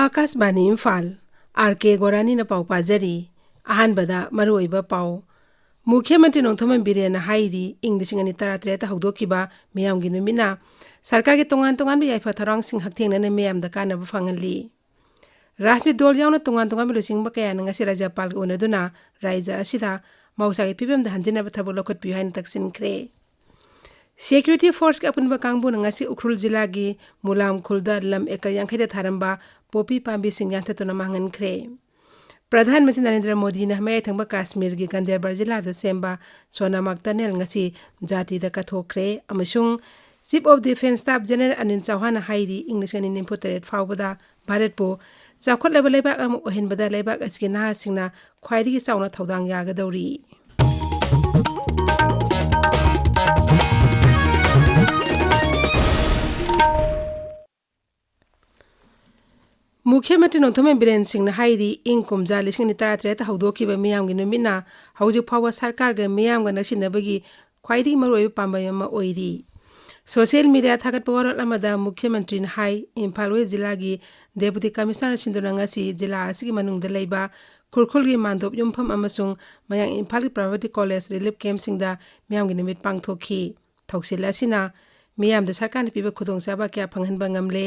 Akashvani Imphal R.K.Gorani न पाउ पाजरी अहानबदा मरुओइबा पाउ मुख्यमंत्री नोंथोमन बिरेन हाइरी इंग्लिशिंग अनि तरात्रेता हौदोकिबा मियामगी नुमिना सरकार के तोंगान तोंगान याइफा थरांग सिंह हक्थेंगनने मियाम द कानब फंगली राष्ट्रीय दल यावना तोंगान तोंगान लुसिंग बकया नंगसी राज्यपाल उनदुना राज्य असिदा मौसागी फिबम द हंजिनब थबो लोखत पिहाइन तकसिनख्रे सिक्योरिटी फोर्स के अपुनबा कांगबु नंगसी उखरुल जिला की मुलाम खुलदा लम एकर यांखैदा थारंबा पोपी पांबी सिंह यांथतुना मांगनख्रे प्रधानमंत्री नरेंद्र मोदी ने मयाई थंगबा काश्मीर की गंदेरबल जिला द सेंबा सोनामार्ग टनल ngasi जाति द कथोख्रे अमसुंग chief of defence staff general Anil Chauhan हाइरी इंग्लिश अनि निम्फुतरेट फावबदा भारत पो चाखोट लेबा अम ओहिनबदा लेबा असकी ना सिंगना ख्वाइदगी चावना थौदांग यागदौरी मुख्यमंत्री नोंथोमन बिरेन सिंह हाइरी इंग कुमजा लिसिंग तरात्रेता हौदोकिबा मियामगी नुमिना हौजिक फाव सरकार ग मियामगा नसिनबगी ख्वाइदगी मरुओइबा पांबय अमा ओइरी सोशल मीडिया थागतपा वरल अमदा मुख्यमंत्री हाई इम्फाल वे जिला की डेपुटी कमिश्नर सिंदुनंगसी जिला असगी मनुंग द लेबा खुरखुलगी मानदोप युमफम अमसुंग मयांग इम्फाल की प्राइवेट कॉलेज रिलीफ कैंप सिंगदा मियामगी नुमित पांगथोखी थौसिल असिना मियामद सरकार पिबा खुदोंचाबा क्या फंगहनबा ngamle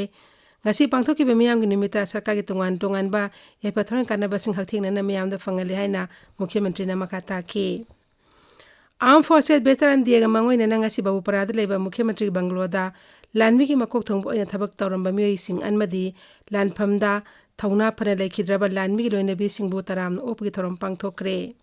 ngasi pangthokiba miyamgi numita sarkar gi tongan ba yaipathoran kanaba sing hakthengna miyamda fangali haina mukhyamentri na makata ki armed forces veteran diega mangoina ngasi babu parada leba mukhyamentri bangloda lanmi ki makok thongbo oina thabak tawramba miyoi sing anmadi lanphamda thauna phana lekhidraba lanmi gi loina bi singbu taram opgi thorom pangthokre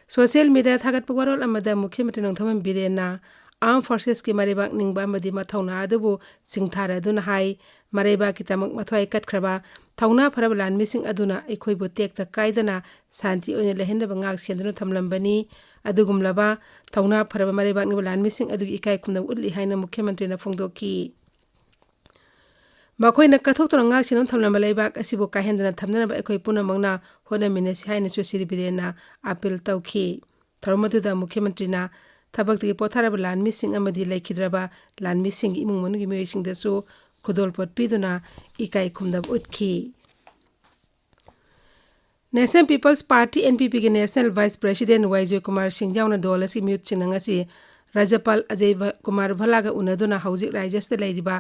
social media thagat pagwarol amada mukhyamentri nongthoman birena armed forces ki maribak ningba amadi mathauna adubu singthara aduna hai maraiba kitamak mathwai katkraba thauna pharab lanmi sing aduna ekhoi tekta kaidana santi oina lehenda bangak senduna thamlambani adugumlaba thauna pharab maraiba ni lanmi sing adu ikai khumna ulli haina mukhyamentri na phongdoki makhoi na kathok to ngak sinon thamlamba leibak asibo kahendana thamnana ba ekhoi punamangna hona minesi haina chosiri birena appeal tawki tharmatuda mukhyamentri na tabakti potharab lanmi sing amadi laikhidraba lanmi sing imung mongi miyoi sing dasu khudol pot piduna ikai khumdab utki National People's Party NPP के national vice president वाइजय कुमार सिंह यावना दोलसी म्यूट चिनंगसी राज्यपाल अजय कुमार भलागा उनदुना हौजिक राज्यस्थ लेरिबा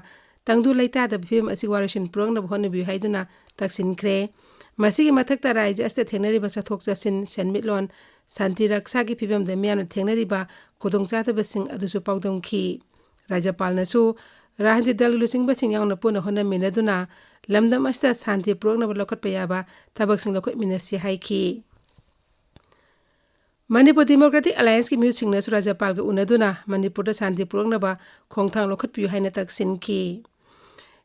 तंगदु लेता the film असि वारसन programme बहन बि हाइदुना तक्सिनख्रे मसिगी मथक्ता राज्य अस्ते थेंगनरिबा सथोक चसिन सेनमिटलोन शांति रक्षा की फिल्म द मियान थेंगनरिबा खुदोंचातबा सिंह अदुसु पाउदोंखी राज्यपाल नसु राज्य दल लुसिंग बसिंग यावना पुन होना मिनदुना लमदम अस्ता शांति प्रोग्राम लखत पयाबा तबक सिंह लखत मिनसी हाइखी मणिपुर डेमोक्रेटिक अलायंस की म्यूट सिंह नसु राज्यपाल ग उनदुना मणिपुर शांति प्रोग्राम खोंथांग लखत पियु हाइना तकसिनखी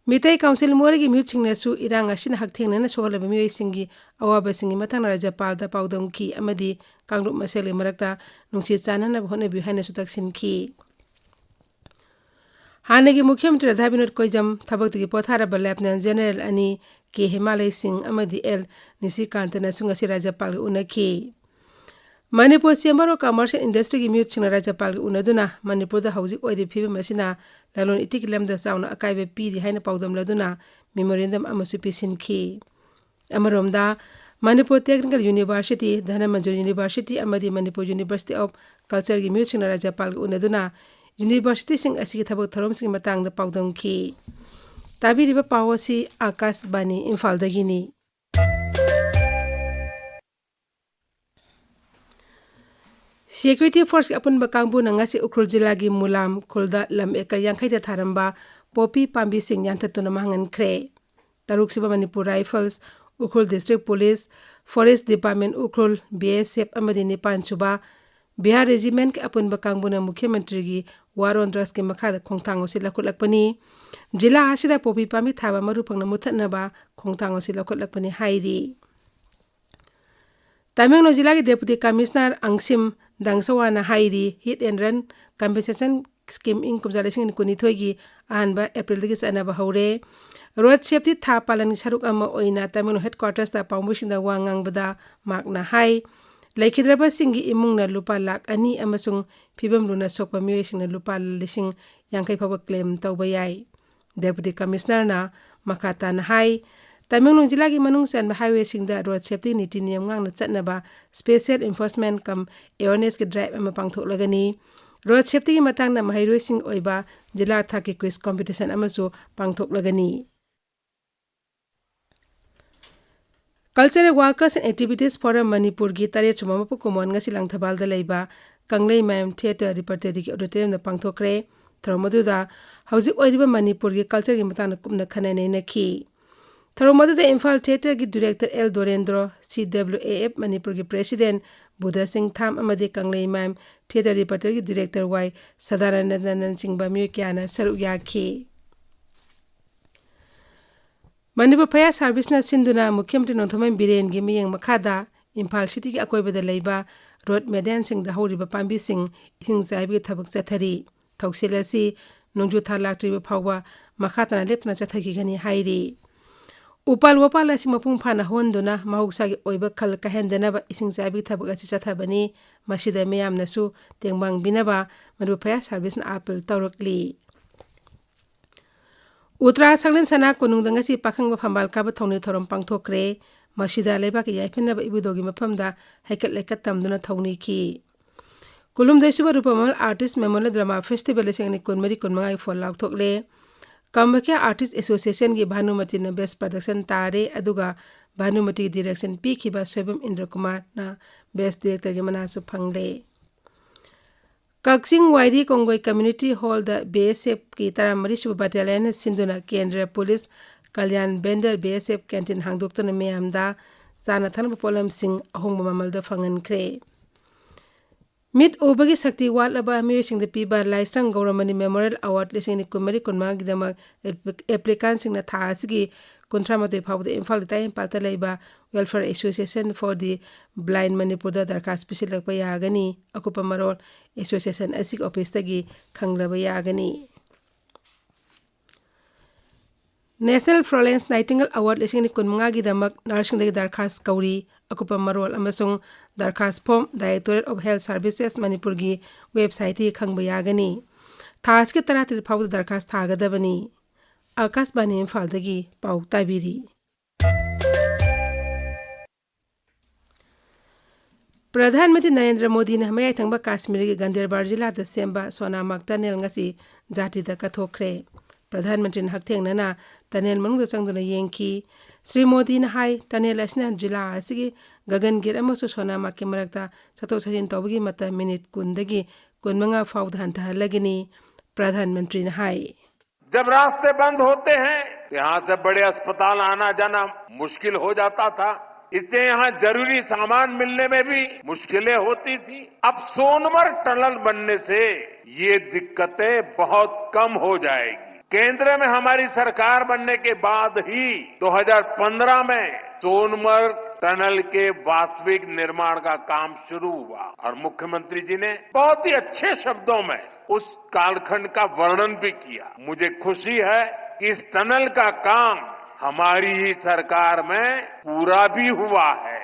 मितै काउंसिल मोरगी म्यूट सिंह नसु इरांग असिन हक्थेंगना सोगलब मियoi सिंगी अवाबा सिंगी मतंग राज्यपाल द पाउदोंखी अमदी कांगरुप मसेले मरक्ता नुंगसी चानना होना बियु हाइना सु तकसिनखी हानेगी मुख्यमंत्री राधा विनोद कोइजम थबक्तगी पोथारब लेफ्टिनेंट जनरल अनि के हिमालय सिंह अमदी एल निशिकांत नसुंगसी राज्यपाल उनखी Manipur chamber of commerce and industry की म्यूट सिंह राज्यपाल उनदुना मणिपुर द हौजिक ओइरि फिबम मसिना ललोन इटिक लमदा चावना अकाइबे पीरि हाइना पाउदम लदुना मेमोरेंडम अमसु पिसिनखी अमरोमदा Manipur technical university Dhanamanjuri university अमदी मणिपुर यूनिवर्सिटी ऑफ कल्चर की म्यूट सिंह राज्यपाल उनदुना यूनिवर्सिटी सिंह असि थबक थरोम सिंह मतंग द पाउदोंखी ताबिरिबा पावसी आकाशवाणी इम्फाल दगिनी सिक्योरिटी फोर्स के अपुनबा कांगबु नंगासी उखरुल जिला की मुलाम खुलदा लम एकर यांखैदा थारंबा पोपी पांबी सिंह यांथतुना मांगनख्रे तरुकसिबा Manipur rifles Ukhrul district police forest department Ukhrul BSF अमदी निपान सुबा बिहार रेजिमेंट के अपुनबा कांगबुना मुख्यमंत्री की वार ऑन ड्रग्स के मखादा खोंथांगो से लखुलकपनी जिला आसिदा पोपी पांबी थाबा मरुफंगना मुथनबा खोंथांगो से लखुलकपनी हाइरी तमिलनाडु जिला के डेप्यूटी कमिश्नर अंगसिम दांगसवाना हाइरी hit and run compensation scheme इन कुमजालेसिंग कुनिथोय की अहनबा अप्रैल दगी सनबा हौरे रोड सेफ्टी था पालन सरुक अमा ओइना तमिलनाडु हेडक्वार्टर्स दा पाउमुसिंदा वांगांगबदा माकना हाई लेखिद्रबा सिंगी इमुंगना लुपा लाख अनि अमसुंग फिबम लुना सोकपा मियोइसिंगना लुपा लिसिंग यांखै फाबा क्लेम तौबा याय डेप्यूटी कमिश्नर ना मखाता ना high Tamenglong jila gi manung san highway singda road safety niti niyam ngang na chatnaba special enforcement kam awareness ki drive ama pangthok lagani road safety gi matang na mahairoi sing oiba jila thaki quiz competition amasu pangthok lagani Cultural Workers and Activities Forum Manipur gi tare chuma mapu kumon nga silang thabal da leiba kanglei mayam theater repertory ki auditorium da pangthokre thromadu da hauzik oiriba Manipur gi culture gi matang na kumna khanane na ki thromadu da Imphal theater gi director L Dorendro CWAF Manipur gi president Buddha Singh Tham amade kanglei mayam theater repertory gi director Y Sadaranandan Singh Bamyo kyana saru yakhi Manipur Fire Service na sinduna Mukhyamantri Nongthomen Biren gi miyeng makhada Imphal city gi akoibada leiba road median sing da horiba pambi sing ising zaibi thabak chathari thoksilasi nongju thalakri phawwa makhatana lepna chathagi gani hairi upal wopal asi mapung phana honduna mahuksa gi oiba khal ka hendana ba ising zaibi thabak asi chathabani masida meyam nasu tengbang binaba Manipur Fire Service na apel tawrakli Uttara Sanglen Sana Kunung Dangasi Pakang Pambal Kaba Thongni Thorom Pangthokre Masida Leba ki Yaipina ba Ibudogi Mapamda Haikat Lekat Tamduna Thongni ki Kulum Desuba Rupamal Artist Memorial Drama Festival Singani Kunmari Kunmangai for Lauk Thokle Kambakia Artist Association gi Bhanumati na Best Production Tare Aduga Bhanumati Direction P Kiba Swebam Indra Kumar na Best Director gi Manasu Phangle Kaksing Wairi Kongoi Community Hall the BSF ki Taramari Battalion Sinduna Kendra Police Kalyan Bender BSF Canteen Hangdokta na Meyamda Sana Thanba Polam Singh Ahong Mamalda Fangan Kre Mid Obagi Sakti Walaba Musing the Piba Laisang Gauramani Memorial Award Lising Kumari Kunmag Dama applicants in the Tasigi Contramate Power the Imphal Time Patalaiba Welfare Association for the Blind Manipur Darka Special Payagani Akupa Marol Association Asik Opestagi Kanglabayagani National Florence Nightingale Award Lising Kunmagi Damak Nursing the Darkas Kauri Akupa Marol Amasung Darkas Pom Directorate of Health Services Manipur gi website Kangbayagani Taski Tarati Power Darkas Tagadabani Akas Bani Imphal dagi Pau Tabiri Pradhanmantri Narendra Modi na mayai thangba Kashmir gi Ganderbar jila da semba Sonamak Tunnel ngasi jati da kathokre Pradhanmantri na haktheng na tunnel manung da changduna yengki Sri Modi na hai tunnel asna jila asigi Gagangir amasu Sonamak ki marakta sato sajin tawgi mata minute kundagi kunmanga faud hanta lagini Pradhanmantri na hai जब रास्ते बंद होते हैं यहाँ से बड़े अस्पताल आना जाना मुश्किल हो जाता था इससे यहाँ जरूरी सामान मिलने में भी मुश्किलें होती थी अब सोनमर्ग टनल बनने से ये दिक्कतें बहुत कम हो जाएगी केंद्र में हमारी सरकार बनने के बाद ही 2015 में सोनमर्ग टनल के वास्तविक निर्माण का काम शुरू हुआ और मुख्यमंत्री जी ने बहुत ही अच्छे शब्दों में उस कालखंड का वर्णन भी किया मुझे खुशी है कि इस टनल का काम हमारी ही सरकार में पूरा भी हुआ है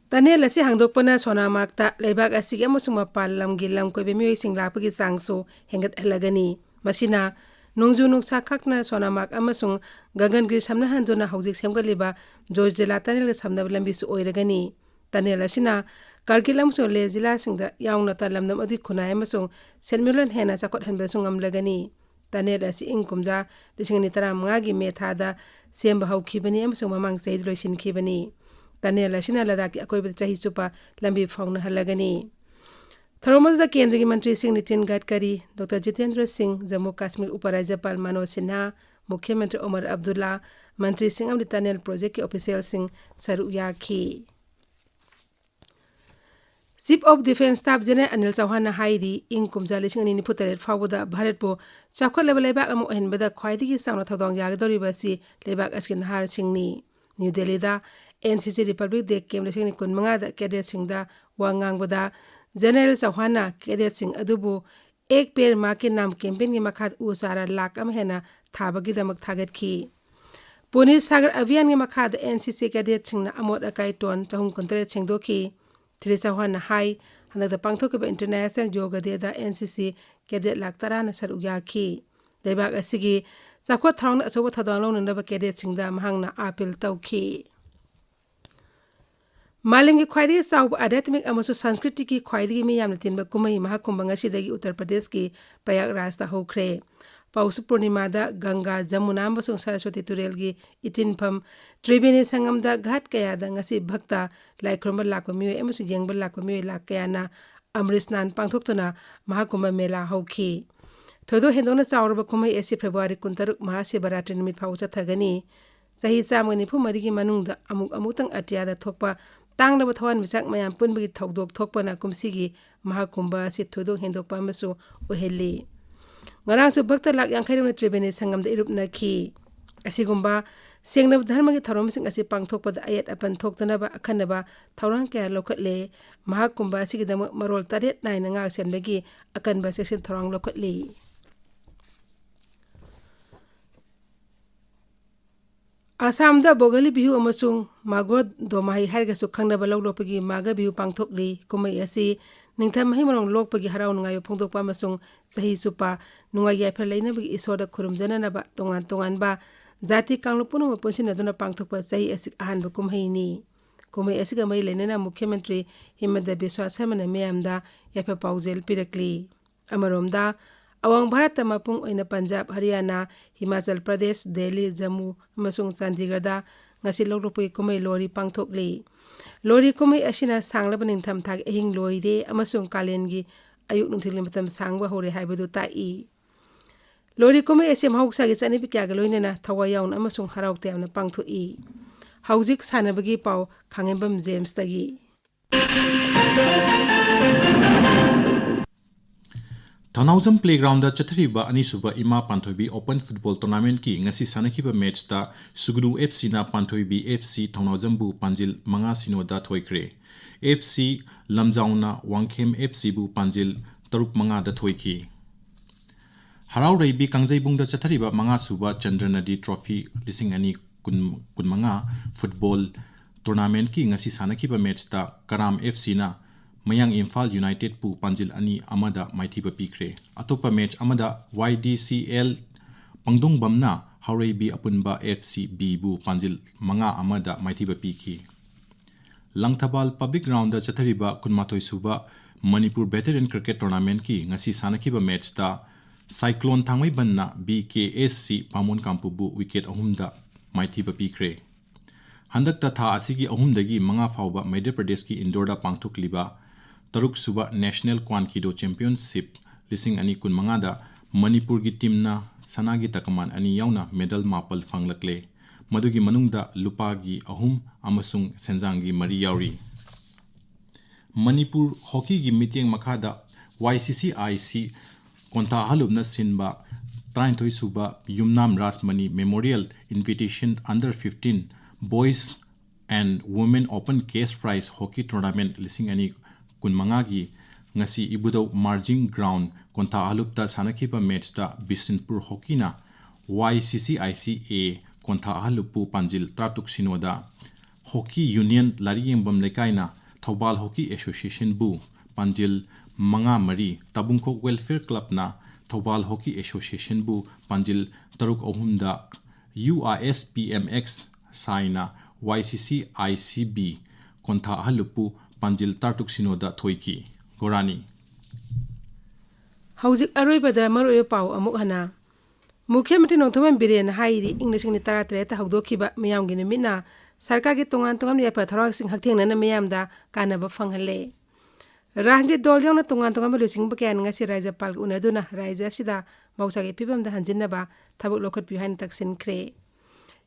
Tunnel asi hangdokpana Sonamakta leibak asigi amasung mapal lamgi lamkoibe miyoi lakpagi sangso hengat halagani masina nongju nungsa khakna Sonamak amasung Gagangir samna handuna hauzik semgaliba Jojela tunnel samna lambi su oiragani tunnel asina Kargil amasung le jila singda yaungna talamnam adi khunai amasung Senmilan hena sakot hanbasung amlagani tunnel asi ingkumja lisingani taram ngagi methada semba haukibani amasung mamang said loisin kibani Tunnel asina ladaki akoiba chahi chupa lambi phawna halagani Tharomada Kendra gi Mantri Singh Nitin Gadkari Dr Jitendra Singh Jammu Kashmir Uparajyapal Manoj Sinha Mukhyamantri Omar Abdullah Mantri Singh amri tunnel project ki official Singh saru yakhi Chief of Defence Staff General Anil Chauhan na hairi ingkumja lising ani niputare fawda Bharat po chakot level lebak amu henbada khwaidigi sangna thodong yagdori basi lebak askin har singni New Delhi da NCC Republic Day Camp lising ni kunmanga da cadet sing da wangang boda General Chauhan cadet sing adubu ek per ma ke nam campaign gi makhat usara lak am hena thabagi damak thagat ki Puni Sagar Avian gi makhat NCC cadet sing na amot akai ton chahum kontre chengdo ki Tri Chauhan hai handa da pangthok ba International Yoga Day da NCC cadet lak tarana saru yakhi Lebak asigi ꯆꯥꯎꯈꯠ ꯊꯧꯔꯥꯡꯗ ꯑꯆꯧꯕ ꯊꯧꯗꯥꯡ ꯂꯧꯅꯅꯕ ꯀꯦꯗꯦꯠꯁꯤꯡꯗ ꯃꯍꯥꯛꯅ appeal ꯇꯧꯈꯤ꯫ ꯃꯥꯂꯦꯝꯒꯤ ꯈ꯭ꯋꯥꯏꯗꯒꯤ ꯆꯥꯎꯕ ꯑꯙ꯭ꯌꯥꯠꯃꯤꯛ ꯑꯃꯁꯨꯡ ꯁꯪꯁꯀ꯭ꯔꯤꯇꯤꯒꯤ ꯈ꯭ꯋꯥꯏꯗꯒꯤ ꯃꯤ ꯌꯥꯝꯅ ꯇꯤꯟꯕ ꯀꯨꯝꯍꯩ ꯃꯍꯥꯀꯨꯝꯚ ꯉꯁꯤꯗꯒꯤ ꯎꯠꯇꯔ ꯄ꯭ꯔꯗꯦꯁꯀꯤ ꯄ꯭ꯔꯌꯥꯒꯔꯥꯖꯇ ꯍꯧꯈ꯭ꯔꯦ꯫ ꯄꯧꯁ ꯄꯨꯔꯅꯤꯃꯥꯗ ꯒꯪꯒꯥ, ꯖꯃꯨꯅꯥ ꯑꯃꯁꯨꯡ ꯁꯔꯁꯋꯇꯤ ꯇꯨꯔꯦꯜꯒꯤ ꯏꯇꯤꯟꯐꯝ ꯇ꯭ꯔꯤꯕꯦꯅꯤ ꯁꯪꯒꯝꯗ ꯘꯥꯠ ꯀꯌꯥꯗ ꯉꯁꯤ ꯚꯛꯇ, ꯂꯥꯏ ꯈꯨꯔꯨꯝꯕ ꯂꯥꯛꯄ ꯃꯤꯑꯣꯏ ꯑꯃꯁꯨꯡ ꯌꯦꯡꯕ ꯂꯥꯛꯄ ꯃꯤꯑꯣꯏ ꯂꯥꯈ ꯀꯌꯥꯅ ꯑꯃ꯭ꯔꯤꯠ ꯁ꯭ꯅꯥꯟ ꯄꯥꯡꯊꯣꯛꯇꯨꯅ ꯃꯍꯥꯀꯨꯝꯚ ꯃꯦꯂꯥ ꯍꯧꯈꯤ꯫ ꯊꯣꯏꯗꯣꯛ ꯍꯦꯟꯗꯣꯛꯅ ꯆꯥꯎꯔꯕ ꯀꯨꯝꯍꯩ ꯑꯁꯤ ꯐꯦꯕ꯭ꯔꯨꯋꯥꯔꯤ 16 ꯃꯍꯥꯁꯤꯕꯔꯥꯇ꯭ꯔꯤ ꯅꯨꯃꯤꯠ ꯐꯥꯎꯕ ꯆꯠꯊꯒꯅꯤ꯫ ꯆꯍꯤ 194ꯒꯤ ꯃꯅꯨꯡꯗ ꯑꯃꯨꯛꯇꯪ ꯑꯇꯤꯌꯥꯗ ꯊꯣꯛꯄ ꯇꯥꯡꯂꯕ ꯊꯋꯥꯟꯃꯤꯆꯥꯛ ꯃꯌꯥꯝ ꯄꯨꯟꯕꯒꯤ ꯊꯧꯗꯣꯛ ꯊꯣꯛꯄꯅ ꯀꯨꯝꯁꯤꯒꯤ ꯃꯍꯥꯀꯨꯝꯚ ꯑꯁꯤ ꯊꯣꯏꯗꯣꯛ ꯍꯦꯟꯗꯣꯛꯄ ꯑꯃꯁꯨ ꯑꯣꯏꯍꯜꯂꯤ꯫ ꯉꯔꯥꯡꯁꯨ ꯚꯛꯇ ꯂꯥꯈ 50 ꯇ꯭ꯔꯤꯕꯦꯅꯤ ꯁꯪꯒꯝꯗ ꯏꯔꯨꯞꯅꯈꯤ꯫ ꯑꯁꯤꯒꯨꯝꯕ ꯁꯦꯡꯂꯕ ꯙꯔꯃꯒꯤ ꯊꯧꯔꯝꯁꯤꯡ ꯑꯁꯤ ꯄꯥꯡꯊꯣꯛꯄꯗ ꯑꯌꯦꯠ ꯑꯄꯟ ꯊꯣꯛꯇꯅꯕ ꯑꯈꯟꯅꯕ ꯊꯧꯔꯥꯡ ꯀꯌꯥ ꯂꯧꯈꯠꯂꯦ꯫ ꯃꯍꯥꯀꯨꯝꯚ ꯑꯁꯤꯒꯤꯗꯃꯛ ꯃꯔꯣꯜ 8 ꯅꯥꯏꯅ ꯉꯥꯛꯁꯦꯟꯕꯒꯤ ꯑꯀꯟꯕ ꯆꯦꯛꯁꯤꯟ ꯊꯧꯔꯥꯡ ꯂꯧꯈꯠꯂꯤ꯫ ꯑꯁꯥꯝꯗ ꯕꯣꯒꯂꯤ ꯕꯤꯍꯨ ꯑꯃꯁꯨꯡ ꯃꯥꯘꯣ ꯗꯣꯃꯥꯍꯤ ꯍꯥꯏꯔꯒꯁꯨ ꯈꯪꯅꯕ ꯂꯧꯂꯣꯛꯄꯒꯤ ꯃꯥꯘ ꯕꯤꯍꯨ ꯄꯥꯡꯊꯣꯛꯂꯤ꯫ ꯀꯨꯝꯍꯩ ꯑꯁꯤ ꯅꯤꯡꯊꯝ ꯃꯍꯩ ꯃꯔꯣꯡ ꯂꯣꯛꯄꯒꯤ ꯍꯔꯥꯎ ꯅꯨꯡꯉꯥꯏꯕ ꯐꯣꯡꯗꯣꯛꯄ ꯑꯃꯁꯨꯡ ꯆꯍꯤ ꯆꯨꯞꯄ ꯅꯨꯡꯉꯥꯏ ꯌꯥꯏꯐ ꯂꯩꯅꯕꯒꯤ ꯏꯁꯣꯔꯗ ꯈꯨꯔꯨꯝꯖꯅꯅꯕ ꯇꯣꯉꯥꯟ ꯇꯣꯉꯥꯟꯕ ꯖꯥꯇꯤ ꯀꯥꯡꯂꯨꯞ ꯄꯨꯝꯅꯃꯛ ꯄꯨꯟꯁꯤꯟꯅꯗꯨꯅ ꯄꯥꯡꯊꯣꯛꯄ ꯆꯍꯤ ꯑꯁꯤꯒꯤ ꯑꯍꯥꯟꯕ ꯀꯨꯝꯍꯩꯅꯤ꯫ ꯀꯨꯝꯍꯩ ꯑꯁꯤꯒ ꯃꯔꯤ ꯂꯩꯅꯅ ꯃꯨꯈ꯭ꯌ ꯃꯟꯇ꯭ꯔꯤ ꯍꯤꯃꯟꯇ ꯕꯤꯁ꯭ꯋ ꯁꯔꯃꯅ ꯃꯤꯌꯥꯝꯗ ꯌꯥꯏꯐ ꯄꯥꯎꯖꯦꯜ ꯄꯤꯔꯛꯂꯤ꯫ ꯑꯃꯔꯣꯝꯗ ꯑꯋꯥꯡ ꯚꯥꯔꯠꯇ ꯃꯄꯨꯡ ꯑꯣꯏꯅ ꯄꯟꯖꯥꯕ, ꯍꯔꯤꯌꯥꯅꯥ, ꯍꯤꯃꯥꯆꯜ ꯄ꯭ꯔꯗꯦꯁ, ꯗꯦꯜꯂꯤ, ꯖꯝꯃꯨ ꯑꯃꯁꯨꯡ ꯆꯥꯟꯗꯤꯒꯔꯗ ꯉꯁꯤ ꯂꯧꯂꯣꯛꯄꯒꯤ ꯀꯨꯝꯍꯩ ꯂꯣꯍꯔꯤ ꯄꯥꯡꯊꯣꯛꯂꯤ꯫ ꯂꯣꯍꯔꯤ ꯀꯨꯝꯍꯩ ꯑꯁꯤꯅ ꯁꯥꯡꯂꯕ ꯅꯤꯡꯊꯝꯊꯥꯒꯤ ꯑꯍꯤꯡ ꯂꯣꯏꯔꯦ ꯑꯃꯁꯨꯡ ꯀꯥꯂꯦꯟꯒꯤ ꯑꯌꯨꯛ ꯅꯨꯡꯊꯤꯜꯒꯤ ꯃꯇꯝ ꯁꯥꯡꯕ ꯍꯧꯔꯦ ꯍꯥꯏꯕꯗꯨ ꯇꯥꯛꯏ꯫ ꯂꯣꯍꯔꯤ ꯀꯨꯝꯍꯩ ꯑꯁꯤ ꯃꯍꯧꯁꯥꯒꯤ ꯆꯠꯅꯕꯤ ꯀꯌꯥꯒ ꯂꯣꯏꯅꯅ ꯊꯋꯥꯏ ꯌꯥꯎꯅ ꯑꯃꯁꯨꯡ ꯍꯔꯥꯎ ꯇꯌꯥꯝꯅ ꯄꯥꯡꯊꯣꯛꯏ꯫ ꯍꯧꯖꯤꯛ ꯁꯥꯟꯅꯕꯒꯤ ꯄꯥꯎ ꯈꯥꯡꯉꯦꯝꯕꯝ ꯖꯦꯝꯁꯇꯒꯤ꯫ ꯊꯧꯅꯥꯎꯖꯝ ꯄ꯭ꯂꯦꯒ꯭ꯔꯥꯎꯟꯗ ꯆꯠꯊꯔꯤꯕ ꯑꯅꯤꯁꯨꯕ ꯏꯃꯥ ꯄꯥꯟꯊꯣꯏꯕꯤ ꯑꯣꯄꯟ ꯐꯨꯠꯕꯣꯜ ꯇꯣꯔꯅꯥꯃꯦꯟꯠꯀꯤ ꯉꯁꯤ ꯁꯥꯟꯅꯈꯤꯕ ꯃꯦꯆꯇ ꯁꯨꯒ꯭ꯔꯨ ꯑꯦꯐꯁꯤꯅ ꯄꯥꯟꯊꯣꯏꯕꯤ ꯑꯦꯐꯁꯤ ꯊꯧꯅꯥꯎꯖꯝꯕꯨ ꯄꯥꯟꯖꯤꯜ 5-0ꯗ ꯊꯣꯏꯈ꯭ꯔꯦ꯫ ꯑꯦꯐꯁꯤ ꯂꯝꯖꯥꯎꯅ ꯋꯥꯡꯈꯦꯝ ꯑꯦꯐꯁꯤꯕꯨ ꯄꯥꯟꯖꯤꯜ 6-5ꯗ ꯊꯣꯏꯈꯤ꯫ ꯍꯔꯥꯎꯔꯩꯕꯤ ꯀꯥꯡꯖꯩꯕꯨꯡꯗ ꯆꯠꯊꯔꯤꯕ 5ꯁꯨꯕ ꯆꯟꯗ꯭ꯔꯅꯗꯤ ꯇ꯭ꯔꯣꯐꯤ 2025 ꯐꯨꯠꯕꯣꯜ ꯇꯣꯔꯅꯥꯃꯦꯟꯠꯀꯤ ꯉꯁꯤ ꯁꯥꯟꯅꯈꯤꯕ ꯃꯦꯆꯇ ꯀꯔꯥꯝ ꯑꯦꯐꯁꯤꯅ ꯃꯌꯥꯡ ꯏꯝꯐꯥꯜ ꯌꯨꯅꯥꯏꯇꯦꯗꯄꯨ ꯄꯥꯟꯖꯤꯜ 2-1ꯗ ꯃꯥꯏꯊꯤꯕ ꯄꯤꯈ꯭ꯔꯦ꯫ ꯑꯇꯣꯞꯄ ꯃꯦꯆ ꯑꯃꯗ YDCL ꯄꯪꯗꯣꯡꯕꯝꯅ ꯍꯥꯎꯔꯩꯕꯤ ꯑꯄꯨꯟꯕ ꯑꯦꯐꯁꯤ ꯕꯤꯕꯨ ꯄꯥꯟꯖꯤꯜ 5-1ꯗ ꯃꯥꯏꯊꯤꯕ ꯄꯤꯈꯤ꯫ ꯂꯪꯊꯕꯥꯜ ꯄꯕ꯭ꯂꯤꯛ ꯒ꯭ꯔꯥꯎꯟꯗ ꯆꯠꯊꯔꯤꯕ 22ꯁꯨꯕ ꯃꯅꯤꯄꯨꯔ ꯚꯦꯇꯔꯟ ꯀ꯭रिꯀꯦꯠ ꯇꯣꯔꯅꯥꯃꯦꯟꯠꯀꯤ ꯉꯁꯤ ꯁꯥꯟꯅꯈꯤꯕ ꯃꯦꯆꯇ ꯁꯥꯏꯀ꯭ꯂꯣꯟ ꯊꯥꯡꯃꯩꯕꯟꯅ BKSC ꯄꯥꯃꯣꯟ ꯀꯥꯡꯄꯨꯕꯨ ꯋꯤꯀꯦꯠ 3ꯗ ꯃꯥꯏꯊꯤꯕ ꯄꯤꯈ꯭ꯔꯦ꯫ ꯍꯟꯗꯛꯇ ꯊꯥ ꯑꯁꯤꯒꯤ 3ꯗꯒꯤ 5 ꯐꯥꯎꯕ ꯃꯙ꯭ꯌ ꯄ꯭ꯔꯗꯦꯁꯀꯤ ꯏꯟꯗꯣꯔꯗ ꯄꯥꯡꯊꯣꯛꯂꯤꯕ 6ꯁꯨꯕ ꯅꯦꯁꯅꯦꯜ ꯀ꯭ꯋꯥꯟꯀꯤꯗꯣ ꯆꯦꯝꯄꯤꯌꯟꯁꯤꯞ 2025ꯗ ꯃꯅꯤꯄꯨꯔꯒꯤ ꯇꯤꯝꯅ ꯁꯅꯥꯒꯤ ꯇꯀꯃꯥꯟ 2 ꯌꯥꯎꯅ ꯃꯦꯗꯜ 9 ꯐꯪꯂꯛꯂꯦ꯫ ꯃꯗꯨꯒꯤ ꯃꯅꯨꯡꯗ ꯂꯨꯄꯥꯒꯤ 3 ꯑꯃꯁꯨꯡ ꯁꯦꯟꯖꯥꯡꯒꯤ 4 ꯌꯥꯎꯔꯤ꯫ ꯃꯅꯤꯄꯨꯔ ꯍꯣꯀꯤꯒꯤ ꯃꯤꯠꯌꯦꯡ ꯃꯈꯥꯗ YCCIC ꯀꯣꯟꯊꯥ ꯑꯍꯜꯂꯨꯞꯅ ꯁꯤꯟꯕ 23ꯁꯨꯕ ꯌꯨꯝꯅꯥꯝ Rajmani memorial invitation under 15 boys and women open cash prize hockey tournament 2025ꯒꯤ ꯉꯁꯤ ꯏꯕꯨꯙꯧ ꯃꯥꯔꯖꯤꯡ ꯒ꯭ꯔꯥꯎꯟ ꯀꯣꯟꯊꯥ ꯑꯍꯜꯂꯨꯞꯇ ꯁꯥꯟꯅꯈꯤꯕ ꯃꯦꯆꯇ ꯕꯤꯁꯅꯨꯄꯨꯔ ꯍꯣꯀꯤꯅ YCCIC-A ꯀꯣꯟꯊꯥ ꯑꯍꯜꯂꯨꯞꯄꯨ ꯄꯥꯟꯖꯤꯜ 13-0ꯗ, ꯍꯣꯀꯤ ꯌꯨꯅꯤꯌꯟ ꯂꯥꯏꯔꯤꯌꯦꯡꯕꯝ ꯂꯩꯀꯥꯏꯅ ꯊꯧꯕꯥꯜ ꯍꯣꯀꯤ ꯑꯦꯁꯣꯁꯤꯌꯦꯁꯟꯕꯨ ꯄꯥꯟꯖꯤꯜ 5-3, ꯇꯥꯕꯨꯡꯈꯣꯛ ꯋꯦꯜꯐꯤꯌꯔ ꯀ꯭ꯂꯕꯅ ꯊꯧꯕꯥꯜ ꯍꯣꯀꯤ ꯑꯦꯁꯣꯁꯤꯌꯦꯁꯟꯕꯨ ꯄꯥꯟꯖꯤꯜ 3-3ꯗ, URSPMX ꯁꯥꯏꯅ YCCIC-B ꯀꯣꯟꯊꯥ ꯑꯍꯜꯂꯨꯞꯄꯨ ꯄꯥꯟꯖꯤꯜ 13-0ꯗ ꯊꯣꯏꯈꯤ꯫ ꯒꯣꯔꯥꯅꯤ꯫ ꯍꯧꯖꯤꯛ ꯑꯔꯣꯏꯕꯗ ꯃꯔꯨꯑꯣꯏꯕ ꯄꯥꯎ ꯑꯃꯨꯛ ꯍꯟꯅ ꯃꯨꯈ꯭ꯌ ꯃꯟꯇ꯭ꯔꯤ ꯅꯣꯡꯊꯣꯝꯕꯝ ꯕꯤꯔꯦꯟꯅ ꯍꯥꯏꯔꯤ ꯏꯪ 2013ꯗ ꯍꯧꯗꯣꯛꯈꯤꯕ ꯃꯤꯌꯥꯝꯒꯤ ꯅꯨꯃꯤꯠꯅ ꯁꯔꯀꯥꯔꯒꯤ ꯇꯣꯉꯥꯟ ꯇꯣꯉꯥꯟꯕ ꯌꯥꯏꯐ ꯊꯧꯔꯥꯡꯁꯤꯡ ꯍꯛꯊꯦꯡꯅꯅ ꯃꯤꯌꯥꯝꯗ ꯀꯥꯟꯅꯕ ꯐꯪꯍꯜꯂꯦ꯫ ꯔꯥꯖꯅꯤꯇꯤ ꯗꯣꯜ ꯌꯥꯎꯅ ꯇꯣꯉꯥꯟ ꯇꯣꯉꯥꯟꯕ ꯂꯨꯆꯤꯡꯕ ꯀꯌꯥꯅ ꯉꯁꯤ ꯔꯥꯖ꯭ꯌꯄꯥꯜꯒ ꯎꯅꯗꯨꯅ ꯔꯥꯖ꯭ꯌ ꯑꯁꯤꯗ ꯃꯍꯧꯁꯥꯒꯤ ꯐꯤꯕꯝꯗ ꯍꯟꯖꯤꯟꯅꯕ ꯊꯕꯛ ꯂꯧꯈꯠꯄꯤꯌꯨ ꯍꯥꯏꯅ ꯇꯛꯁꯤꯟꯈ꯭ꯔꯦ꯫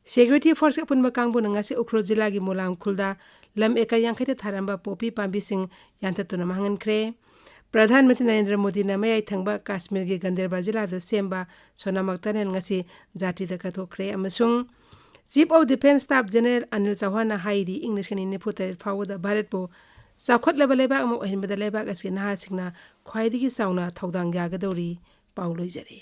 ꯁꯦꯀ꯭ꯌꯨꯔꯤꯇꯤ ꯐꯣꯔꯁꯀꯤ ꯑꯄꯨꯟꯕ ꯀꯥꯡꯕꯨꯅ ꯉꯁꯤ ꯎꯈ꯭ꯔꯨꯜ ꯖꯤꯂꯥꯒꯤ ꯃꯣꯂꯥꯝ ꯈꯨꯜꯗ ꯂꯝ ꯑꯦꯀꯔ 50ꯗ ꯊꯥꯔꯝꯕ ꯄꯣꯄꯤ ꯄꯥꯝꯕꯤꯁꯤꯡ ꯌꯥꯟꯊꯠꯇꯨꯅ ꯃꯥꯡꯍꯟꯈ꯭ꯔꯦ꯫ ꯄ꯭ꯔꯙꯥꯟ ꯃꯟꯇ꯭ꯔꯤ ꯅꯔꯦꯟꯗ꯭ꯔ ꯃꯣꯗꯤꯅ ꯃꯌꯥꯏ ꯊꯪꯕ ꯀꯥꯁꯃꯤꯔꯒꯤ ꯒꯟꯗꯔꯕꯥꯜ ꯖꯤꯂꯥꯗ ꯁꯦꯝꯕ ꯁꯣꯅꯥꯃꯛ ꯇꯅꯦꯜ ꯉꯁꯤ ꯖꯥꯇꯤꯗ ꯀꯠꯊꯣꯛꯈ꯭ꯔꯦ ꯑꯃꯁꯨꯡ chief of defence staff general Anil ꯆꯧꯍꯥꯟꯅ ꯍꯥꯏꯔꯤ ꯏꯪ 1993 ꯐꯥꯎꯕꯗ ꯚꯥꯔꯠꯄꯨ ꯆꯥꯎꯈꯠꯂꯕ ꯂꯩꯕꯥꯛ ꯑꯃ ꯑꯣꯏꯍꯟꯕꯗ ꯂꯩꯕꯥꯛ ꯑꯁꯤꯒꯤ ꯅꯍꯥꯁꯤꯡꯅ ꯈ꯭ꯋꯥꯏꯗꯒꯤ ꯆꯥꯎꯅ ꯊꯧꯗꯥꯡ ꯌꯥꯒꯗꯧꯔꯤ꯫ ꯄꯥꯎ ꯂꯣꯏꯖꯔꯦ꯫